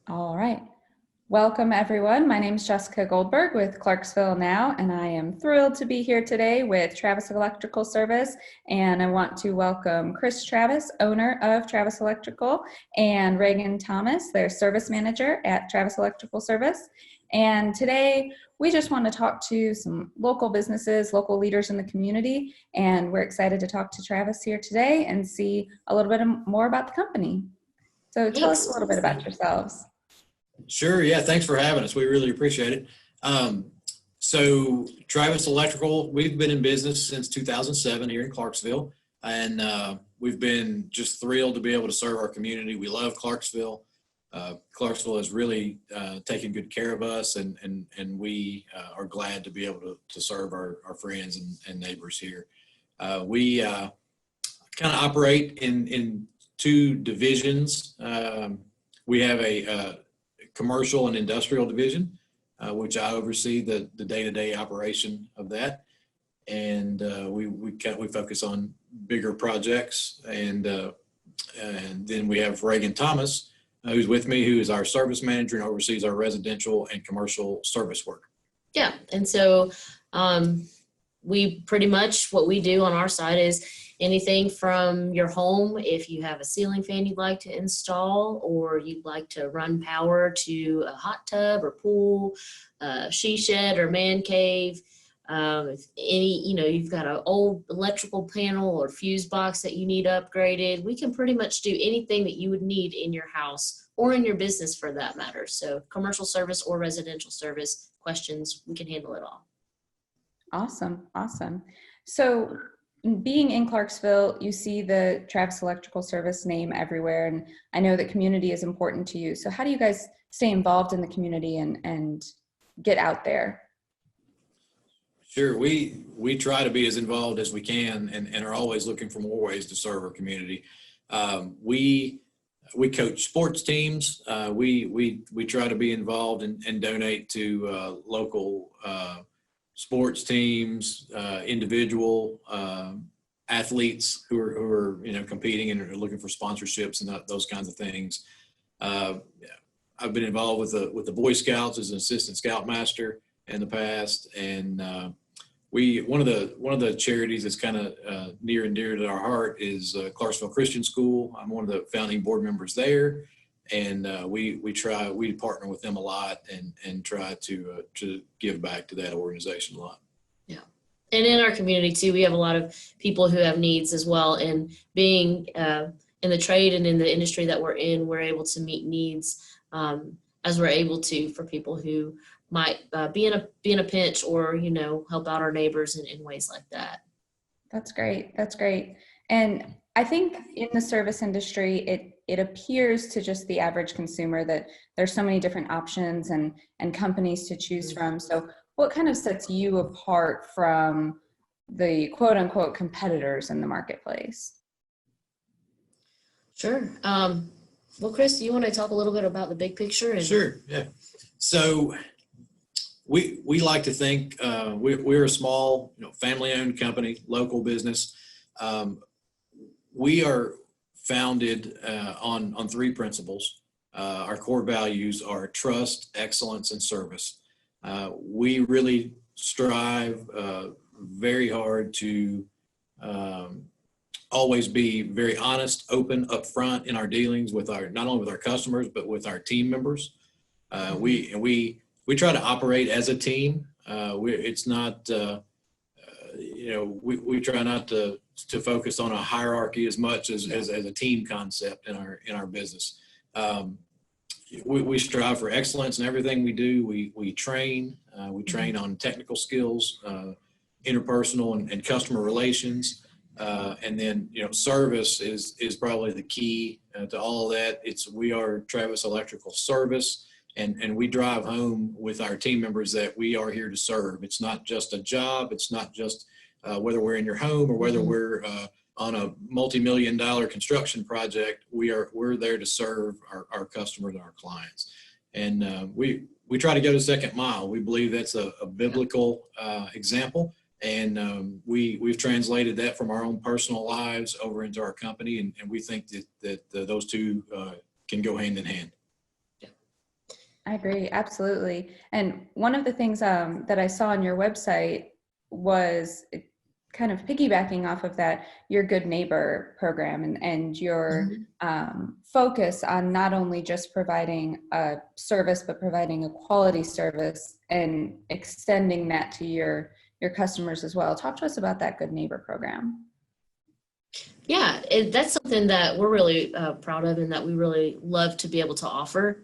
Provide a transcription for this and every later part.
All right. Welcome, everyone. My name is Jessica Goldberg with Clarksville Now, and I am thrilled to be here today with Travis Electrical Service. And I want to welcome Chris Travis, owner of Travis Electrical, and Reagan Thomas, their service manager at Travis Electrical Service. And today, we just want to talk to some local businesses, local leaders in the community, and we're excited to talk to Travis here today and see a little bit more about the company. So tell us a little bit about yourselves. Sure. Yeah. Thanks for having us. We really appreciate it. So Travis Electrical, we've been in business since 2007 here in Clarksville, and we've been just thrilled to be able to serve our community. We love Clarksville. Clarksville has really taken good care of us, and we are glad to be able to serve our friends and neighbors here. We kind of operate in two divisions. We have a commercial and industrial division, which I oversee the day-to-day operation of that, and we focus on bigger projects, and then we have Reagan Thomas, who's with me, who is our service manager and oversees our residential and commercial service work. Yeah, and so we pretty much, what we do on our side is anything from your home, if you have a ceiling fan you'd like to install, or you'd like to run power to a hot tub or pool, she shed or man cave, if you've got an old electrical panel or fuse box that you need upgraded, we can pretty much do anything that you would need in your house or in your business for that matter. So commercial service or residential service questions, we can handle it all. Awesome. So being in Clarksville, you see the Travis Electrical Service name everywhere, and I know that community is important to you. So how do you guys stay involved in the community and get out there? Sure. We try to be as involved as we can, and are always looking for more ways to serve our community. We coach sports teams. We try to be involved and donate to local sports teams, individual athletes who are competing and are looking for sponsorships and those kinds of things. I've been involved with the Boy Scouts as an assistant scoutmaster in the past, and one of the charities that's kind of near and dear to our heart is Clarksville Christian School. I'm one of the founding board members there, and we partner with them a lot and try to give back to that organization a lot. Yeah, and in our community too, we have a lot of people who have needs as well. And being in the trade and in the industry that we're in, we're able to meet needs as we're able to for people who might be in a pinch, or help out our neighbors in ways like that. That's great. And I think in the service industry, it appears to just the average consumer that there's so many different options and companies to choose from. So what kind of sets you apart from the quote unquote competitors in the marketplace? Sure. Well, Chris, do you want to talk a little bit about the big picture? Sure. Yeah. So we like to think we're a small, family-owned company, local business. We are founded on three principles. Our core values are trust, excellence, and service. We really strive very hard to always be very honest, open, upfront in our dealings with not only with our customers but with our team members. We try to operate as a team. It's not we try not to focus on a hierarchy as much as a team concept in our business. We strive for excellence in everything we do. We train on technical skills, interpersonal and customer relations, and then service is probably the key to all of that. We are Travis Electrical Service. And we drive home with our team members that we are here to serve. It's not just a job. It's not just whether we're in your home or whether we're on a multi-million-dollar construction project. We're there to serve our customers and our clients. And we try to go the second mile. We believe that's a biblical example. And we've translated that from our own personal lives over into our company. And we think that those two can go hand in hand. I agree, absolutely. And one of the things that I saw on your website was kind of piggybacking off of that, your Good Neighbor program and your Mhm. focus on not only just providing a service, but providing a quality service and extending that to your customers as well. Talk to us about that Good Neighbor program. Yeah, that's something that we're really proud of and that we really love to be able to offer.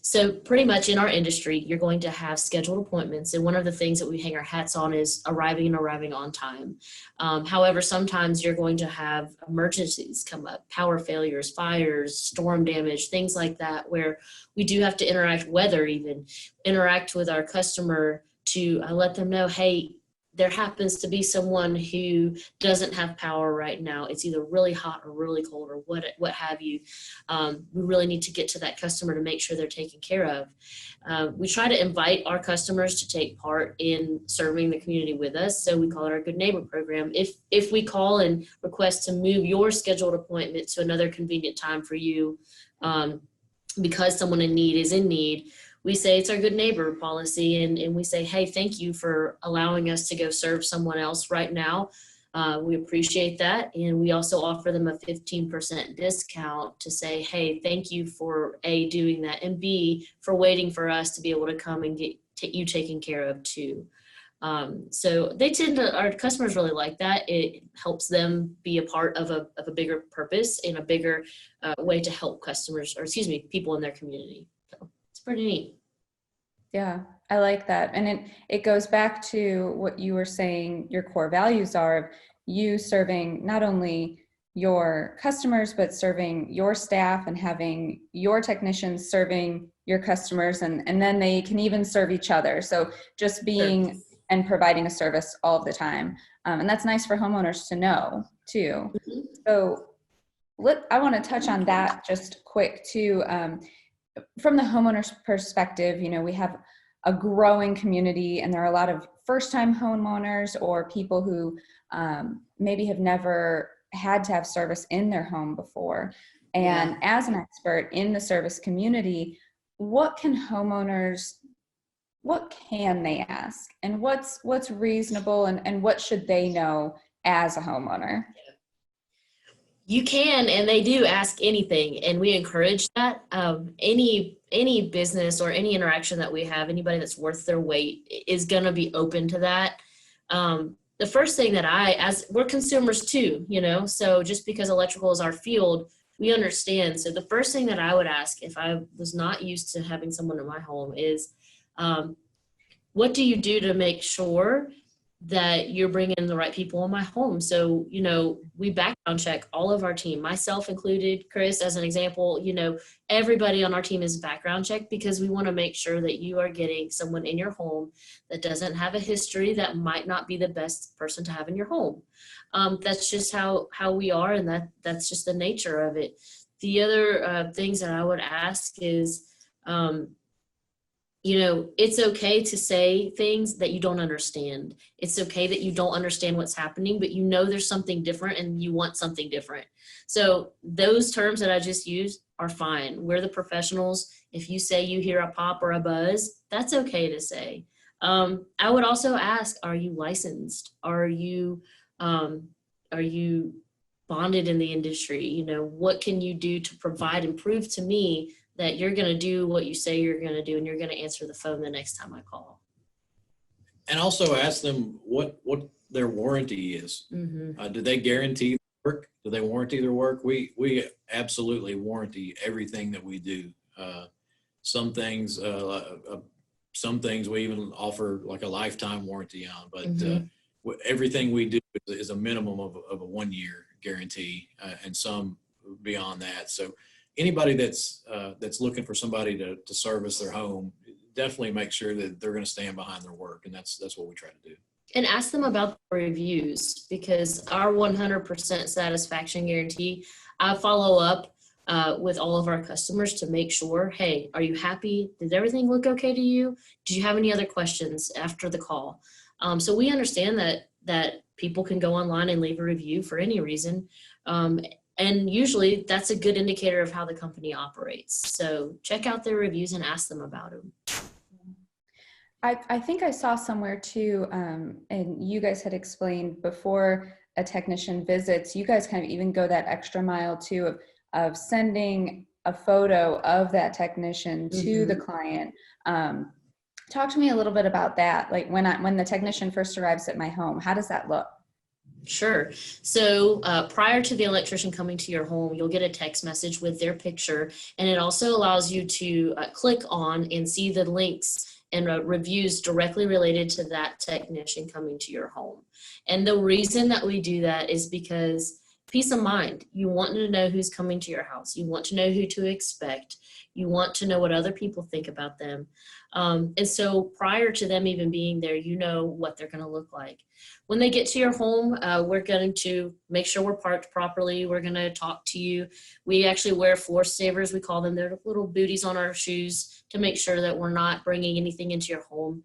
So pretty much in our industry, you're going to have scheduled appointments. And one of the things that we hang our hats on is arriving on time. However, sometimes you're going to have emergencies come up, power failures, fires, storm damage, things like that, where we do have to interact with our customer to let them know, hey, there happens to be someone who doesn't have power right now. It's either really hot or really cold or what have you. We really need to get to that customer to make sure they're taken care of. We try to invite our customers to take part in serving the community with us. So we call it our Good Neighbor program. If we call and request to move your scheduled appointment to another convenient time for you, because someone in need is in need, we say it's our Good Neighbor policy, and we say, hey, thank you for allowing us to go serve someone else right now. We appreciate that. And we also offer them a 15% discount to say, hey, thank you for A, doing that, and B, for waiting for us to be able to come and get you taken care of too. So our customers really like that. It helps them be a part of a bigger purpose and a bigger way to help people in their community. So it's pretty neat. Yeah, I like that. And it goes back to what you were saying your core values are of you serving not only your customers, but serving your staff and having your technicians serving your customers, and then they can even serve each other. So just being and providing a service all of the time. And that's nice for homeowners to know too. Mhm. So I want to touch on that just quick too. From the homeowner's perspective, we have a growing community, and there are a lot of first-time homeowners or people who maybe have never had to have service in their home before. And as an expert in the service community, what can they ask, and what's reasonable, and what should they know as a homeowner? You can, and they do ask anything, and we encourage that. Any business or any interaction that we have, anybody that's worth their weight is going to be open to that. The first thing that as we're consumers too, so just because electrical is our field, we understand. So the first thing that I would ask if I was not used to having someone in my home is, what do you do to make sure that you're bringing the right people in my home? So, we background check all of our team, myself included, Chris, as an example, everybody on our team is background checked, because we want to make sure that you are getting someone in your home that doesn't have a history that might not be the best person to have in your home. That's just how we are, and that's just the nature of it. The other things that I would ask is, it's okay to say things that you don't understand. It's okay that you don't understand what's happening, but there's something different and you want something different. So those terms that I just used are fine. We're the professionals. If you say you hear a pop or a buzz, that's okay to say. I would also ask, are you licensed? Are you bonded in the industry? What can you do to provide and prove to me that you're going to do what you say you're going to do, and you're going to answer the phone the next time I call? And also ask them what their warranty is. Mm-hmm. Do they guarantee work? Do they warranty their work? We absolutely warranty everything that we do. Some things we even offer like a lifetime warranty on, but Mm-hmm. Everything we do is a minimum of a 1 year guarantee, and some beyond that. So anybody that's looking for somebody to service their home, definitely make sure that they're going to stand behind their work, and that's what we try to do. And ask them about the reviews, because our 100% satisfaction guarantee, I follow up with all of our customers to make sure, hey, are you happy? Did everything look okay to you? Did you have any other questions after the call? So we understand that people can go online and leave a review for any reason. And usually that's a good indicator of how the company operates. So check out their reviews and ask them about them. I think I saw somewhere too, and you guys had explained before a technician visits, you guys kind of even go that extra mile too of sending a photo of that technician to the client. Talk to me a little bit about that. Like when the technician first arrives at my home, how does that look? Sure. So prior to the electrician coming to your home, you'll get a text message with their picture, and it also allows you to click on and see the links and reviews directly related to that technician coming to your home. And the reason that we do that is because peace of mind. You want to know who's coming to your house. You want to know who to expect. You want to know what other people think about them. And so prior to them even being there, you know what they're going to look like. When they get to your home, we're going to make sure we're parked properly. We're going to talk to you. We actually wear floor savers. We call them. They're little booties on our shoes to make sure that we're not bringing anything into your home.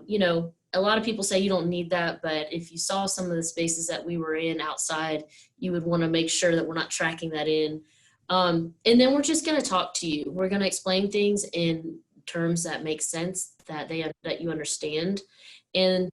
You know, a lot of people say you don't need that, but if you saw some of the spaces that we were in outside, you would want to make sure that we're not tracking that in. And then we're just going to talk to you. We're going to explain things in terms that make sense, that you understand. And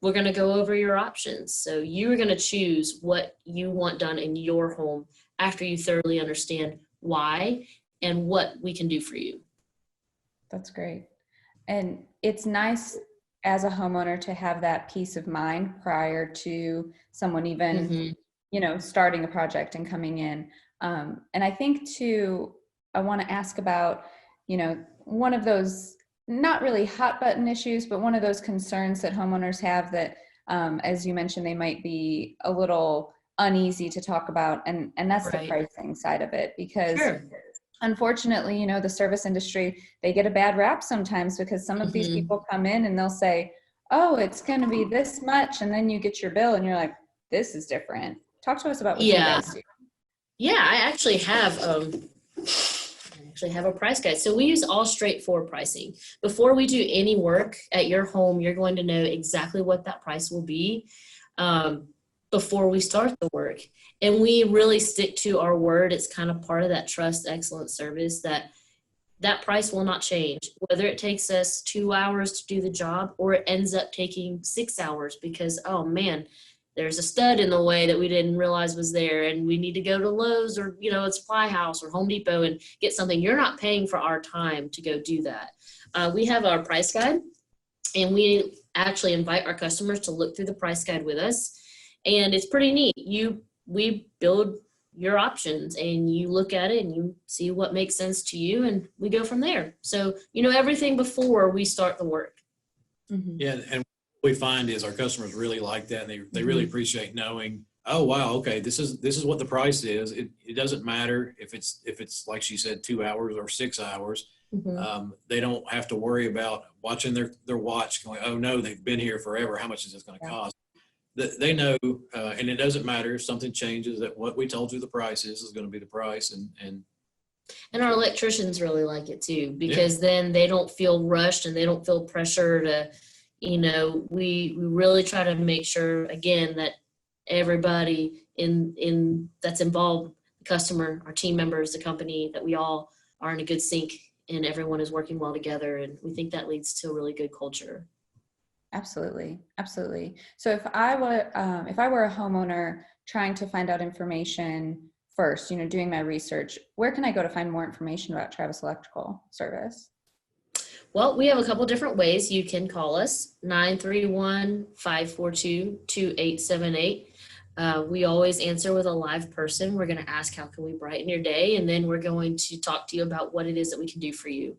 we're going to go over your options. So you're going to choose what you want done in your home after you thoroughly understand why and what we can do for you. That's great. And it's nice as a homeowner to have that peace of mind prior to someone even, you know, starting a project and coming in. And I think too, I want to ask about, you know, one of those not really hot button issues, but one of those concerns that homeowners have that, as you mentioned, they might be a little uneasy to talk about. And that's the pricing side of it, because unfortunately, you know, the service industry, they get a bad rap sometimes because some of these people come in and they'll say, oh, it's going to be this much. And then you get your bill and you're like, this is different. Talk to us about what you guys do. Yeah, I actually have a price guide. So we use all straightforward pricing. Before we do any work at your home, you're going to know exactly what that price will be before we start the work. And we really stick to our word. It's kind of part of that trust, excellence service, that price will not change, whether it takes us 2 hours to do the job or it ends up taking 6 hours because, oh man, there's a stud in the way that we didn't realize was there and we need to go to Lowe's or, you know, a supply house or Home Depot and get something. You're not paying for our time to go do that. We have our price guide, and we actually invite our customers to look through the price guide with us. And it's pretty neat. We build your options and you look at it and you see what makes sense to you and we go from there. So, you know, everything before we start the work. Yeah. And what we find is our customers really like that. And they really appreciate knowing, oh, wow, okay, this is what the price is. It doesn't matter if it's like she said, 2 hours or 6 hours. They don't have to worry about watching their watch going, oh no, they've been here forever. How much is this going to cost? They know, and it doesn't matter if something changes, that what we told you the price is going to be the price. And our electricians really like it too, because then they don't feel rushed and they don't feel pressure to, you know, we really try to make sure, again, that everybody in that's involved, the customer, our team members, the company, that we all are in a good sync and everyone is working well together. And we think that leads to a really good culture. Absolutely. Absolutely. So if I were a homeowner trying to find out information first, you know, doing my research, where can I go to find more information about Travis Electrical Service? Well, we have a couple different ways. You can call us 931-542-2878. We always answer with a live person. We're going to ask, how can we brighten your day? And then we're going to talk to you about what it is that we can do for you.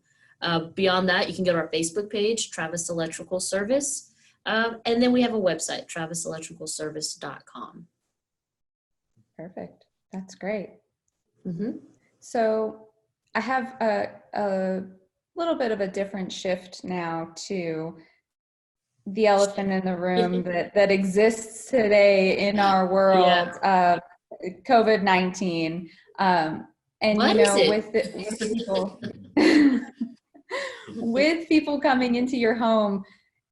Beyond that, you can go to our Facebook page, Travis Electrical Service. And then we have a website, traviselectricalservice.com. Perfect. That's great. So I have a little bit of a different shift now to the elephant in the room that exists today in our world, COVID-19. And, what you know, is with people coming into your home,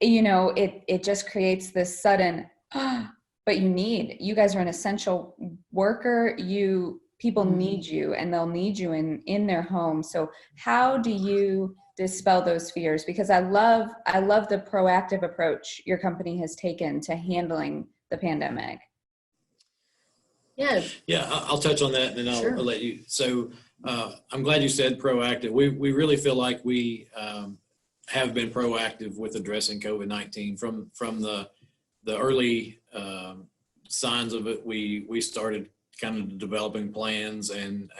you know, it just creates this sudden, but you guys are an essential worker. People need you, and they'll need you in their home. So how do you dispel those fears? Because I love the proactive approach your company has taken to handling the pandemic. Yeah. Yeah, I'll touch on that, and then Sure. I'll let you. So I'm glad you said proactive. We really feel like we have been proactive with addressing COVID-19 from the early signs of it. We started kind of developing plans and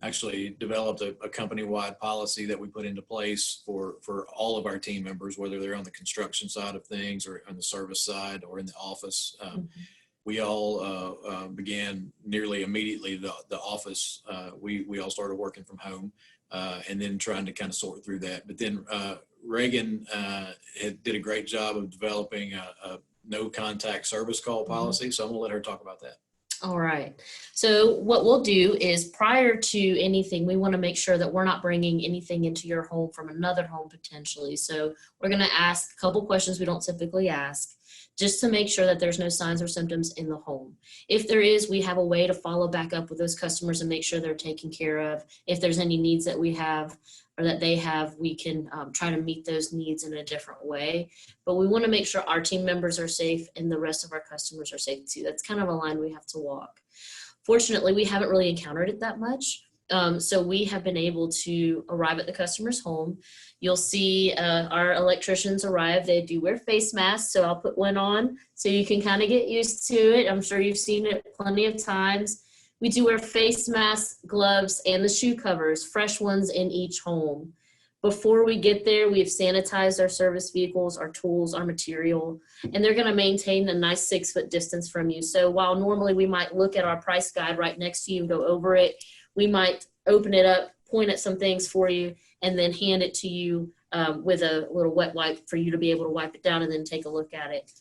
actually developed a company-wide policy that we put into place for all of our team members, whether they're on the construction side of things or on the service side or in the office. We all began nearly immediately the office. We all started working from home and then trying to kind of sort through that. But then Reagan did a great job of developing a no contact service call policy. So I'm gonna let her talk about that. All right. So what we'll do is, prior to anything, we want to make sure that we're not bringing anything into your home from another home potentially. So we're going to ask a couple questions we don't typically ask, just to make sure that there's no signs or symptoms in the home. If there is, we have a way to follow back up with those customers and make sure they're taken care of. If there's any needs that we have or that they have, we can try to meet those needs in a different way. But we want to make sure our team members are safe and the rest of our customers are safe too. That's kind of a line we have to walk. Fortunately, we haven't really encountered it that much. So we have been able to arrive at the customer's home. You'll see our electricians arrive. They do wear face masks, so I'll put one on so you can kind of get used to it. I'm sure you've seen it plenty of times. We do wear face masks, gloves, and the shoe covers, fresh ones in each home. Before we get there, we've sanitized our service vehicles, our tools, our material, and they're going to maintain a nice 6-foot distance from you. So while normally we might look at our price guide right next to you and go over it, we might open it up, point at some things for you, and then hand it to you with a little wet wipe for you to be able to wipe it down and then take a look at it.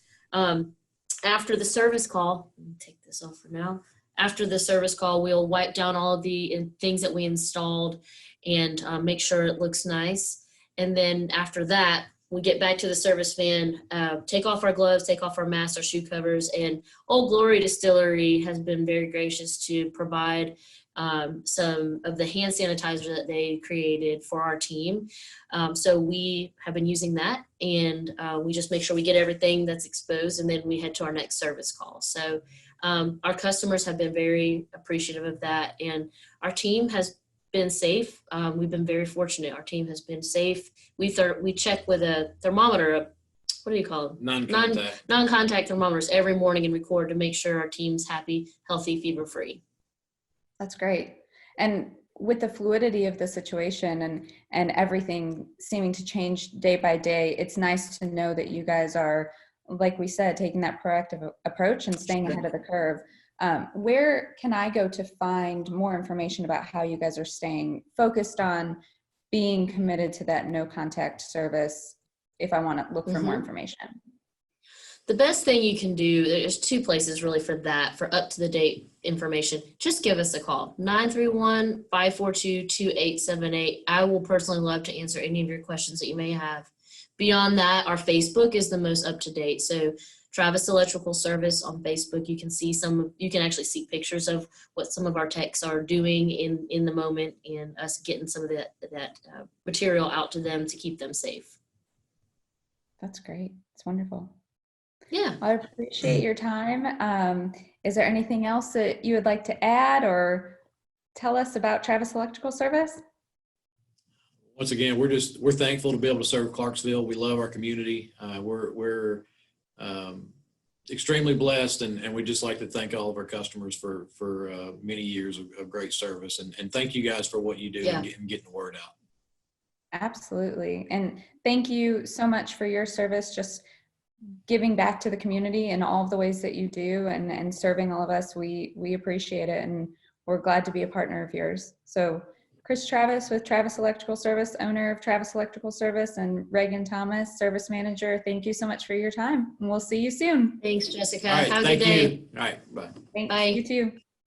After the service call, let me take this off for now. After the service call, we'll wipe down all of the things that we installed and make sure it looks nice. And then after that, we get back to the service van, take off our gloves, take off our masks, our shoe covers, and Old Glory Distillery has been very gracious to provide some of the hand sanitizer that they created for our team. So we have been using that, and we just make sure we get everything that's exposed, and then we head to our next service call. So our customers have been very appreciative of that, and our team has been safe. We've been very fortunate. Our team has been safe. We check with a thermometer, what do you call them? Non-contact thermometers every morning and record to make sure our team's happy, healthy, fever-free. That's great. And with the fluidity of the situation and everything seeming to change day by day, it's nice to know that you guys are, like we said, taking that proactive approach and staying ahead of the curve. Where can I go to find more information about how you guys are staying focused on being committed to that no contact service if I want to look for more information? The best thing you can do, there's 2 places really for that, for up-to-the-date information. Just give us a call, 931-542-2878. I will personally love to answer any of your questions that you may have. Beyond that, our Facebook is the most up-to-date. So Travis Electrical Service on Facebook, you can see you can actually see pictures of what some of our techs are doing in the moment, and us getting some of that material out to them to keep them safe. That's great. It's wonderful. Yeah. I appreciate your time. Is there anything else that you would like to add or tell us about Travis Electrical Service? Once again, we're thankful to be able to serve Clarksville. We love our community. We're extremely blessed, and we just like to thank all of our customers for many years of great service. And thank you guys for what you do and getting the word out. Absolutely. And thank you so much for your service, just giving back to the community in all of the ways that you do, and serving all of us. We appreciate it, and we're glad to be a partner of yours. So Chris Travis with Travis Electrical Service, owner of Travis Electrical Service, and Reagan Thomas, service manager, thank you so much for your time, and we'll see you soon. Thanks, Jessica. All right, Have a good day. All right, bye. Thanks. Bye. You too.